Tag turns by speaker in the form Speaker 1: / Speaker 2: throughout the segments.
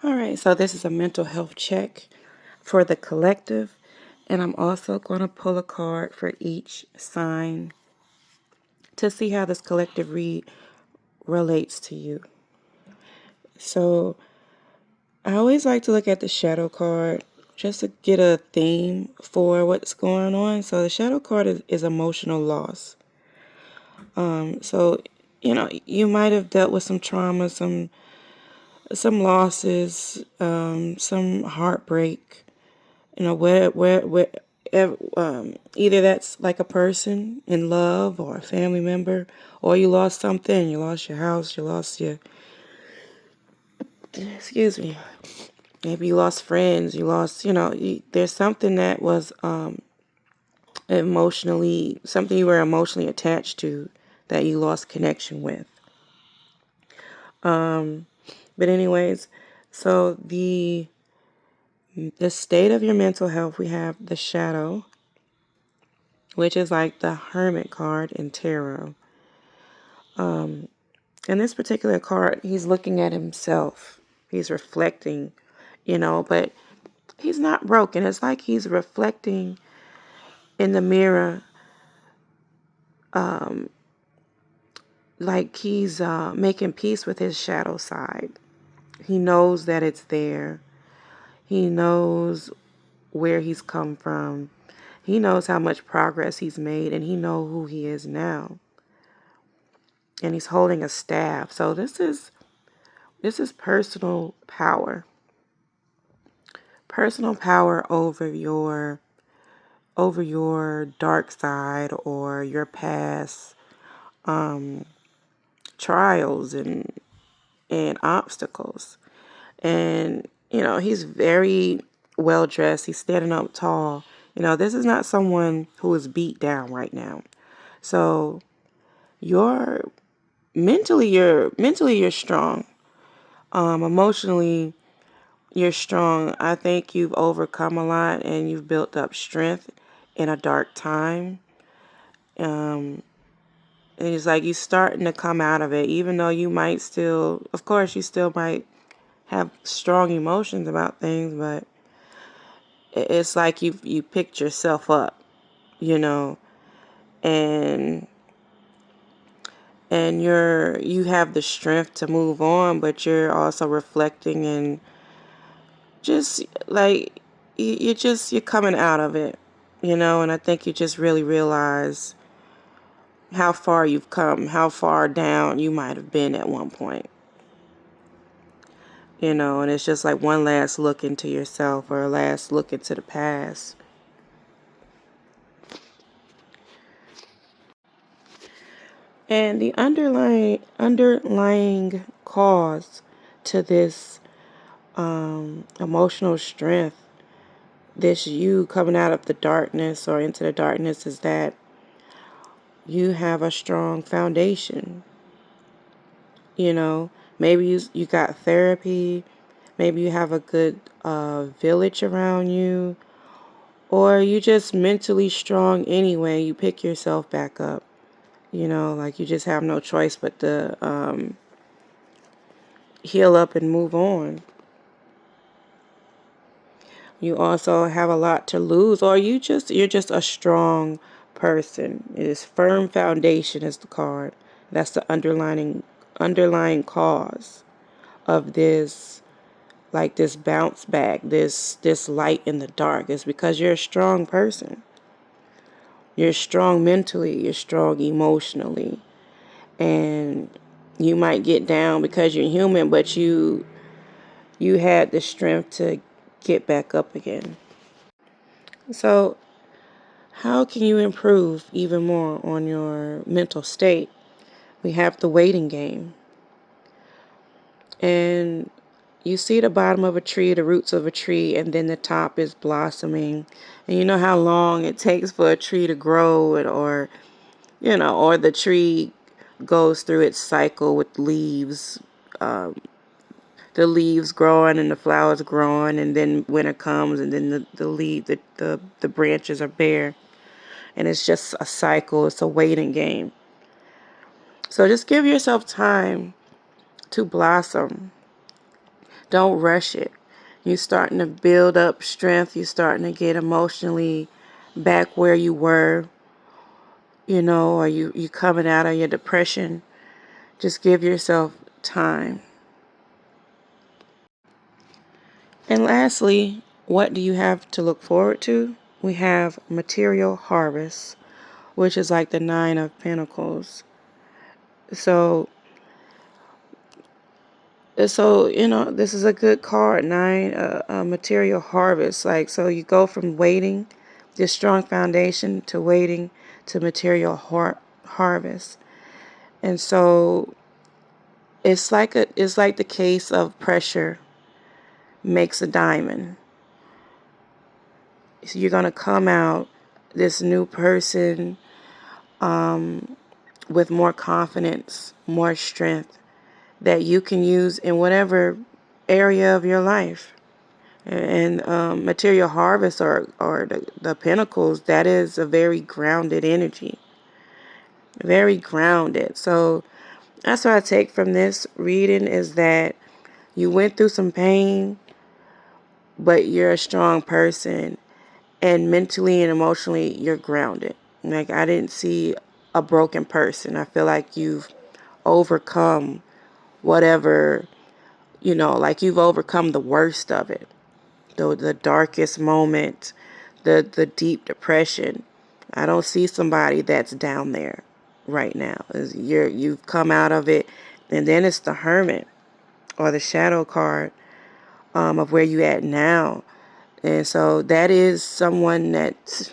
Speaker 1: All right, so this is a mental health check for the collective, and I'm also going to pull a card for each sign to see how this collective read relates to you. So I always like to look at the shadow card just to get a theme for what's going on. So the shadow card is emotional loss. So you might have dealt with some trauma, some losses, some heartbreak. Either that's like a person in love or a family member, or you lost something. You lost your house. You lost your, excuse me. Maybe you lost friends. You lost, there's something that was something you were emotionally attached to that you lost connection with. But anyways, so the state of your mental health, we have the shadow, which is like the hermit card in tarot. In this particular card, he's looking at himself. He's reflecting, but he's not broken. It's like he's reflecting in the mirror, like he's making peace with his shadow side. He knows that it's there. He knows where he's come from. He knows how much progress he's made, and he knows who he is now. And he's holding a staff. So this is personal power. Personal power over your dark side or your past trials and obstacles. And he's very well dressed. He's standing up tall. This is not someone who is beat down right now. So you're mentally you're strong. Emotionally you're strong. I think you've overcome a lot and you've built up strength in a dark time. And it's like you're starting to come out of it, even though you might still, of course, you still might have strong emotions about things, but it's like you picked yourself up, and you have the strength to move on, but you're also reflecting and just like you're coming out of it, and I think you just really realize how far you've come, how far down you might have been at one point. And it's just like one last look into yourself or a last look into the past. And the underlying cause to this emotional strength, this you coming out of the darkness or into the darkness, is that you have a strong foundation. Maybe you got therapy, maybe you have a good village around you, or you just mentally strong anyway. You pick yourself back up. Like you just have no choice but to heal up and move on. You also have a lot to lose, or you're just a strong person. It is firm foundation is the card. That's the underlying cause of this, like this bounce back, this light in the dark. Is because you're a strong person. You're strong mentally, you're strong emotionally, and you might get down because you're human, but you had the strength to get back up again. So how can you improve even more on your mental state? We have the waiting game. And you see the bottom of a tree, the roots of a tree, and then the top is blossoming. And you know how long it takes for a tree to grow, or the tree goes through its cycle with leaves, the leaves growing and the flowers growing, and then winter comes, and then the branches are bare. And it's just a cycle. It's a waiting game. So just give yourself time to blossom. Don't rush it. You're starting to build up strength. You're starting to get emotionally back where you were, or you coming out of your depression. Just give yourself time. And lastly, what do you have to look forward to? We have material harvest, which is like the Nine of Pentacles. So, this is a good card, nine, material harvest. Like, so you go from waiting, this strong foundation, to waiting to material harvest. And so it's like the case of pressure makes a diamond. So you're going to come out this new person with more confidence, more strength that you can use in whatever area of your life. And material harvest or the pentacles, that is a very grounded energy. Very grounded. So that's what I take from this reading, is that you went through some pain, but you're a strong person. And mentally and emotionally, you're grounded. Like, I didn't see a broken person. I feel like you've overcome whatever, like you've overcome the worst of it. The darkest moment, the deep depression. I don't see somebody that's down there right now. You've come out of it. And then it's the Hermit, or the shadow card, of where you at now. And so that is someone that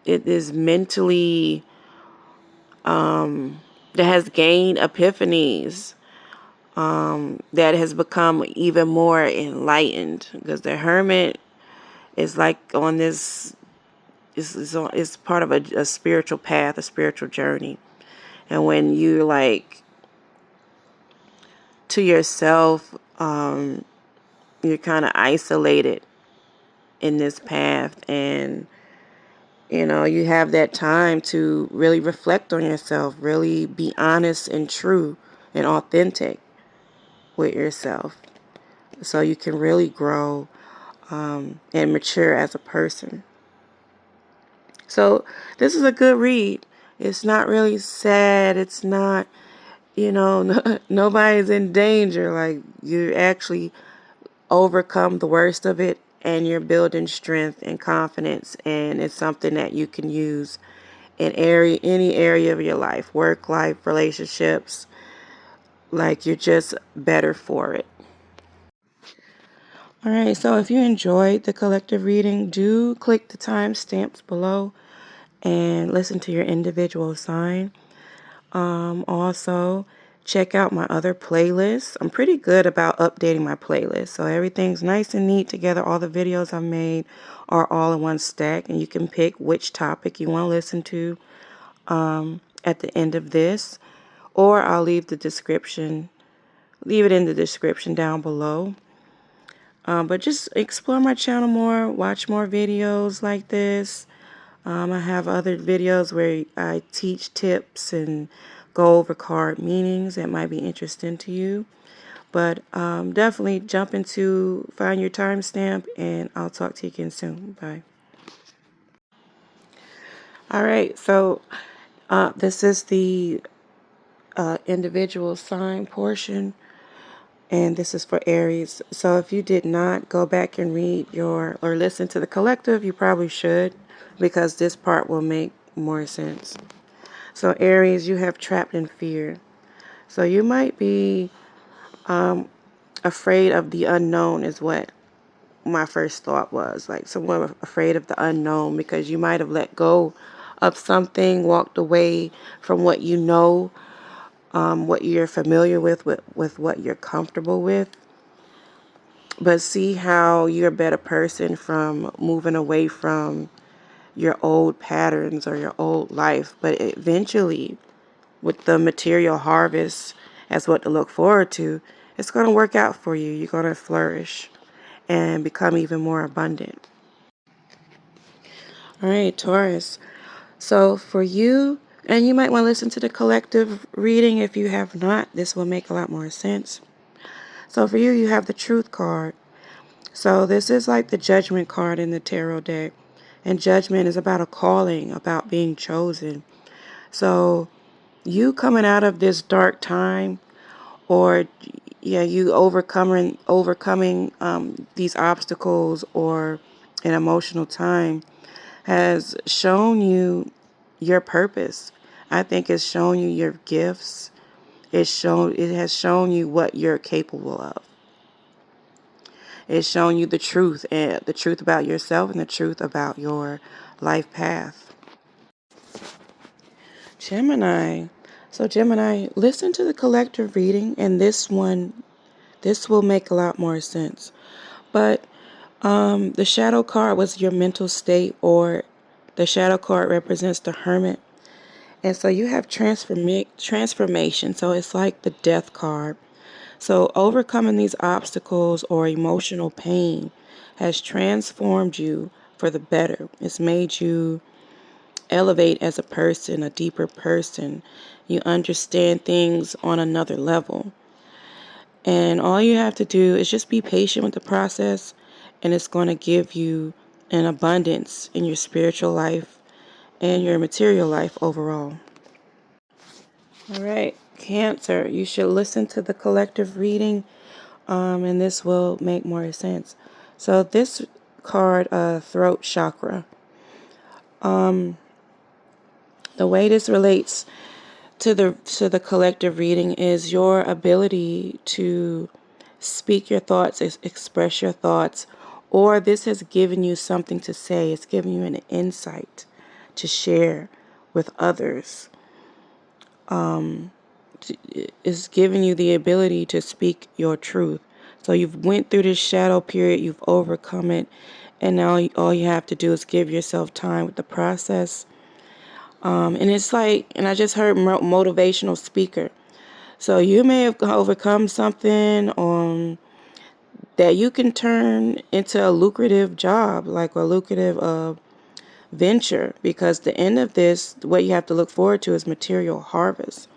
Speaker 1: it is mentally, that has gained epiphanies, that has become even more enlightened, because the Hermit is like on this, is part of a spiritual path, a spiritual journey. And when you're like to yourself, you're kind of isolated in this path, and you have that time to really reflect on yourself, really be honest and true and authentic with yourself, so you can really grow and mature as a person. So this is a good read. It's not really sad. It's not, nobody's in danger. Like, you actually overcome the worst of it, and you're building strength and confidence, and it's something that you can use in any area of your life, work life, relationships. Like, you're just better for it. All right, so if you enjoyed the collective reading, do click the timestamps below and listen to your individual sign. Also, check out my other playlists. I'm pretty good about updating my playlist, so everything's nice and neat together. All the videos I've made are all in one stack, and you can pick which topic you want to listen to at the end of this, or I'll leave it in the description down below. But just explore my channel more, watch more videos like this. I have other videos where I teach tips and go over card meanings that might be interesting to you. But definitely jump into find your timestamp, and I'll talk to you again soon. Bye. All right, so this is the individual sign portion, and this is for Aries. So if you did not go back and read or listen to the collective, you probably should, because this part will make more sense. So Aries, you have trapped in fear. So you might be afraid of the unknown, is what my first thought was. Like, someone afraid of the unknown, because you might have let go of something, walked away from what you know, what you're familiar with what you're comfortable with. But see how you're a better person from moving away from your old patterns or your old life. But eventually, with the material harvest as what to look forward to, it's going to work out for you. You're going to flourish and become even more abundant. All right, Taurus. So for you, and you might want to listen to the collective reading if you have not, this will make a lot more sense. So for you, you have the Truth card. So this is like the Judgment card in the tarot deck. And Judgment is about a calling, about being chosen. So you coming out of this dark time, or you overcoming these obstacles or an emotional time, has shown you your purpose. I think it's shown you your gifts. It has shown you what you're capable of. It's shown you the truth, and the truth about yourself and the truth about your life path. Gemini. So Gemini, listen to the collective reading, and this will make a lot more sense. But the shadow card was your mental state, or the shadow card represents the Hermit. And so you have transformation. So it's like the Death card. So overcoming these obstacles or emotional pain has transformed you for the better. It's made you elevate as a person, a deeper person. You understand things on another level. And all you have to do is just be patient with the process, and it's going to give you an abundance in your spiritual life and your material life overall. All right, Cancer, you should listen to the collective reading, and this will make more sense. So this card, throat chakra. The way this relates to the collective reading is your ability to speak your thoughts, express your thoughts, or this has given you something to say. It's given you an insight to share with others. It's giving you the ability to speak your truth. So you've went through this shadow period, you've overcome it, and now all you have to do is give yourself time with the process. And it's like, and I just heard motivational speaker. So you may have overcome something that you can turn into a lucrative job, like a lucrative venture, because the end of this, what you have to look forward to is material harvest.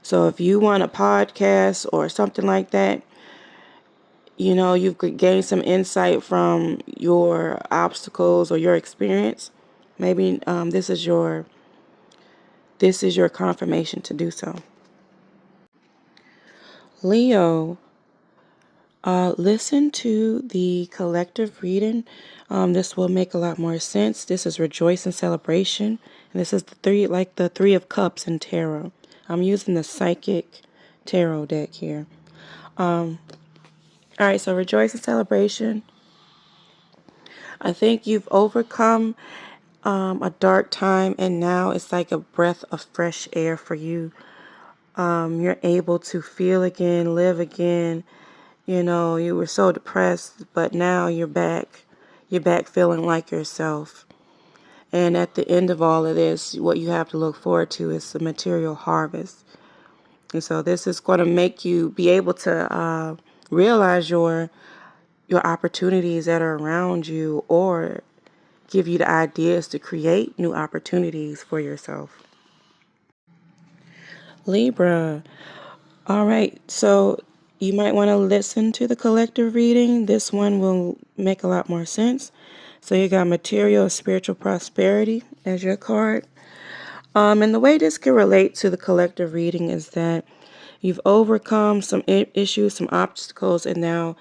Speaker 1: So if you want a podcast or something like that, you've gained some insight from your obstacles or your experience. Maybe this is your confirmation to do so. Leo, listen to the collective reading. This will make a lot more sense. This is Rejoice and Celebration, and this is the Three of Cups in tarot. I'm using the Psychic Tarot deck here. All right, so Rejoice and Celebration. I think you've overcome a dark time, and now it's like a breath of fresh air for you. You're able to feel again, live again. You were so depressed, but now you're back. You're back feeling like yourself. And at the end of all of this, what you have to look forward to is the material harvest. And so this is going to make you be able to realize your opportunities that are around you, or give you the ideas to create new opportunities for yourself. Libra. All right, so you might want to listen to the collective reading. This one will make a lot more sense. So you got material and spiritual prosperity as your card. And the way this can relate to the collective reading is that you've overcome some issues, some obstacles, and now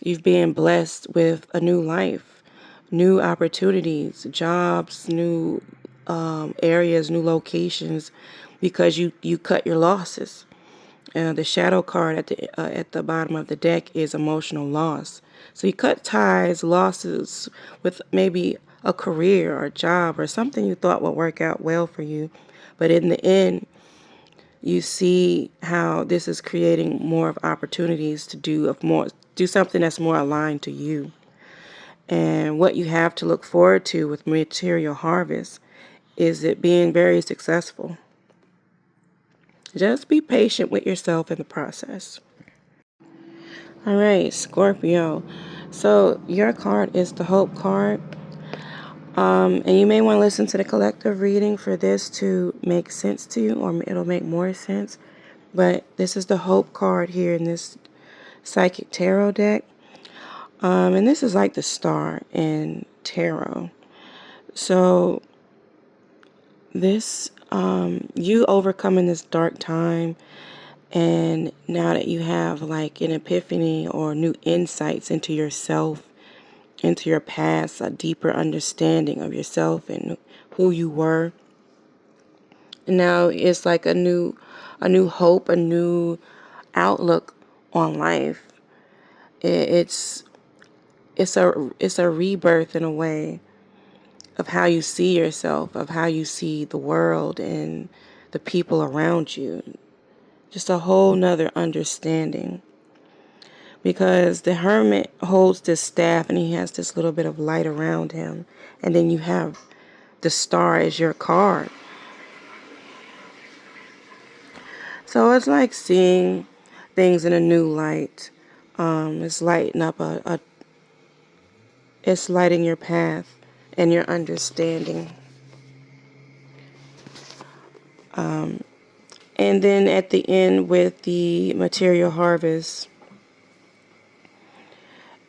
Speaker 1: you've been blessed with a new life, new opportunities, jobs, new areas, new locations, because you cut your losses. The shadow card at the bottom of the deck is emotional loss. So you cut ties, losses with maybe a career or a job or something you thought would work out well for you. But in the end, you see how this is creating more of opportunities to do something that's more aligned to you. And what you have to look forward to with material harvest is it being very successful. Just be patient with yourself in the process. All right, Scorpio. So your card is the Hope card. And you may want to listen to the collective reading for this to make sense to you, or it'll make more sense. But this is the Hope card here in this Psychic Tarot deck. And this is like the star in tarot. So this, you overcoming this dark time, and now that you have like an epiphany or new insights into yourself, into your past, a deeper understanding of yourself and who you were. Now it's like a new hope, a new outlook on life. It's a rebirth in a way of how you see yourself, of how you see the world and the people around you. Just a whole nother understanding. Because the hermit holds this staff and he has this little bit of light around him. And then you have the star as your card. So it's like seeing things in a new light. It's lighting up it's lighting your path and your understanding. And then at the end with the material harvest,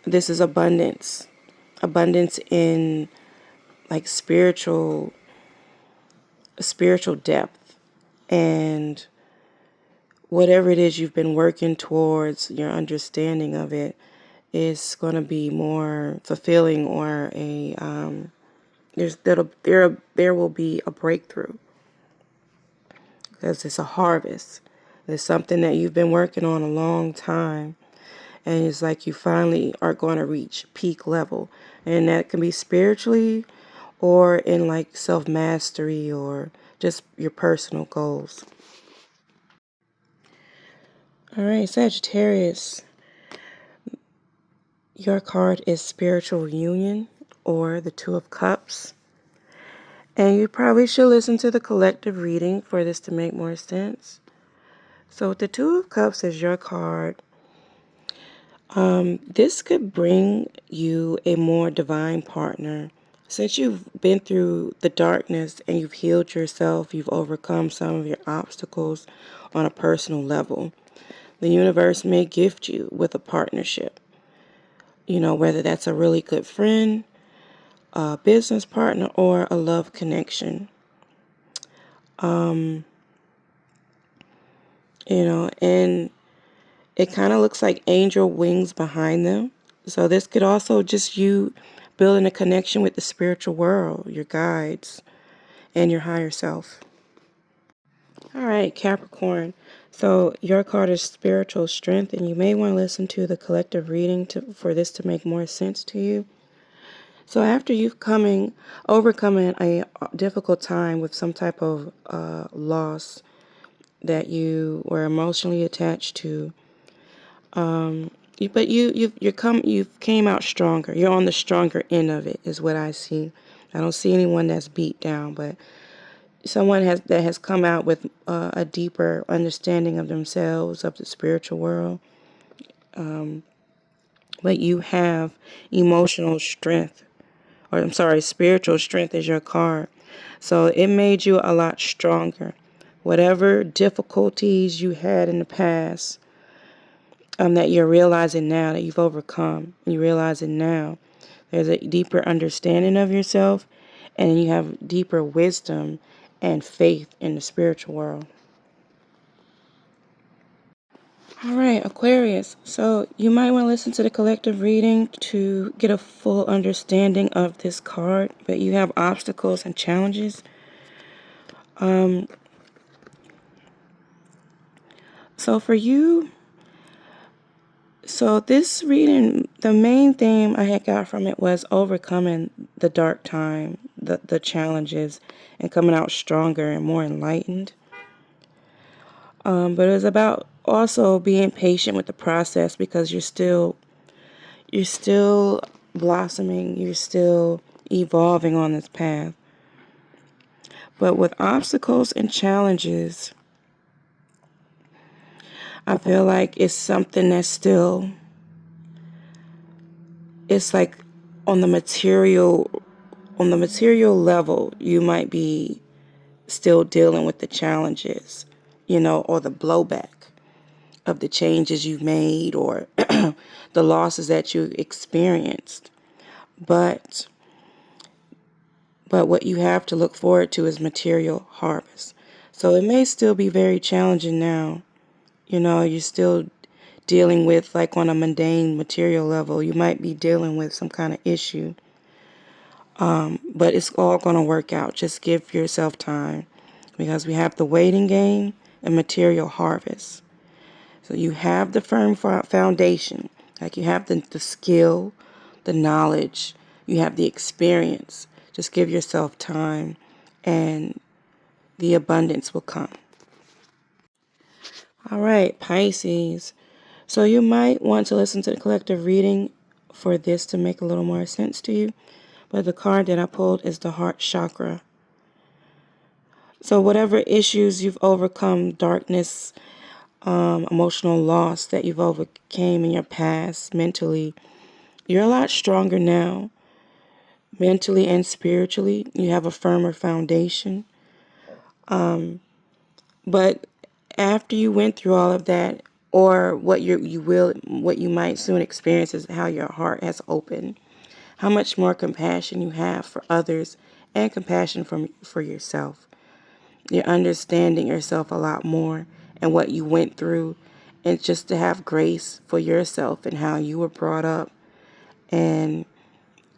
Speaker 1: this is abundance. Abundance in like spiritual depth, and whatever it is you've been working towards, your understanding of it is going to be more fulfilling, or there will be a breakthrough, because it's a harvest. It's something that you've been working on a long time, and it's like you finally are going to reach peak level, and that can be spiritually or in like self-mastery or just your personal goals. All right, Sagittarius, your card is Spiritual Union, or the Two of Cups. And you probably should listen to the collective reading for this to make more sense. So the Two of Cups is your card. This could bring you a more divine partner. Since you've been through the darkness and you've healed yourself, you've overcome some of your obstacles on a personal level, the universe may gift you with a partnership. You know, whether that's a really good friend, a business partner, or a love connection. You know, and it kind of looks like angel wings behind them. So this could also just you building a connection with the spiritual world, your guides, and your higher self. All right, Capricorn. So your card is Spiritual Strength, and you may want to listen to the collective reading for this to make more sense to you. So after you've overcoming a difficult time with some type of loss that you were emotionally attached to, you've came out stronger. You're on the stronger end of it, is what I see. I don't see anyone that's beat down, but someone that has come out with a deeper understanding of themselves, of the spiritual world. But you have emotional strength, or I'm sorry, spiritual strength is your card. So it made you a lot stronger. Whatever difficulties you had in the past, that you're realizing now that you've overcome, you realize it now. There's a deeper understanding of yourself, and you have deeper wisdom and faith in the spiritual world. All right, Aquarius. So you might want to listen to the collective reading to get a full understanding of this card, but you have obstacles and challenges. So for you, so this reading, the main theme I had got from it was overcoming the dark time, the challenges, and coming out stronger and more enlightened. But it was about also being patient with the process, because you're still blossoming, you're still evolving on this path. But with obstacles and challenges, I feel like it's something that's still, it's like on the material level, you might be still dealing with the challenges, or the blowback. of the changes you've made or the losses that you experienced. But what you have to look forward to is material harvest. So it may still be very challenging now. You know, you're still dealing with, like on a mundane material level, you might be dealing with some kind of issue. But it's all going to work out. Just give yourself time, because we have the waiting game and material harvest. So you have the firm foundation, like you have the skill, the knowledge, you have the experience. Just give yourself time and the abundance will come. All right, Pisces. So you might want to listen to the collective reading for this to make a little more sense to you. But the card that I pulled is the heart chakra. So whatever issues you've overcome, darkness, emotional loss that you've overcame in your past mentally, you're a lot stronger now. Mentally and spiritually, you have a firmer foundation. But after you went through all of that, or what you might soon experience, is how your heart has opened, how much more compassion you have for others and compassion for yourself. You're understanding yourself a lot more and what you went through, and just to have grace for yourself and how you were brought up and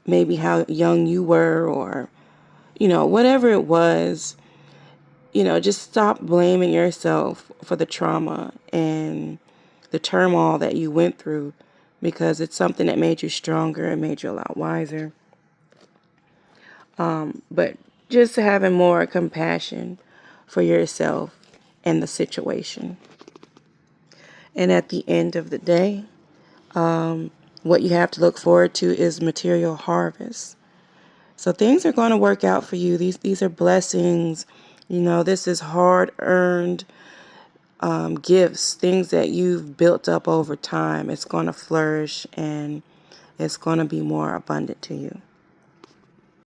Speaker 1: maybe how young you were, or, whatever it was. Just stop blaming yourself for the trauma and the turmoil that you went through, because it's something that made you stronger and made you a lot wiser. But just having more compassion for yourself and the situation. And at the end of the day, what you have to look forward to is material harvest. So things are going to work out for you. These are blessings. This is hard-earned gifts, things that you've built up over time. It's going to flourish and it's going to be more abundant to you.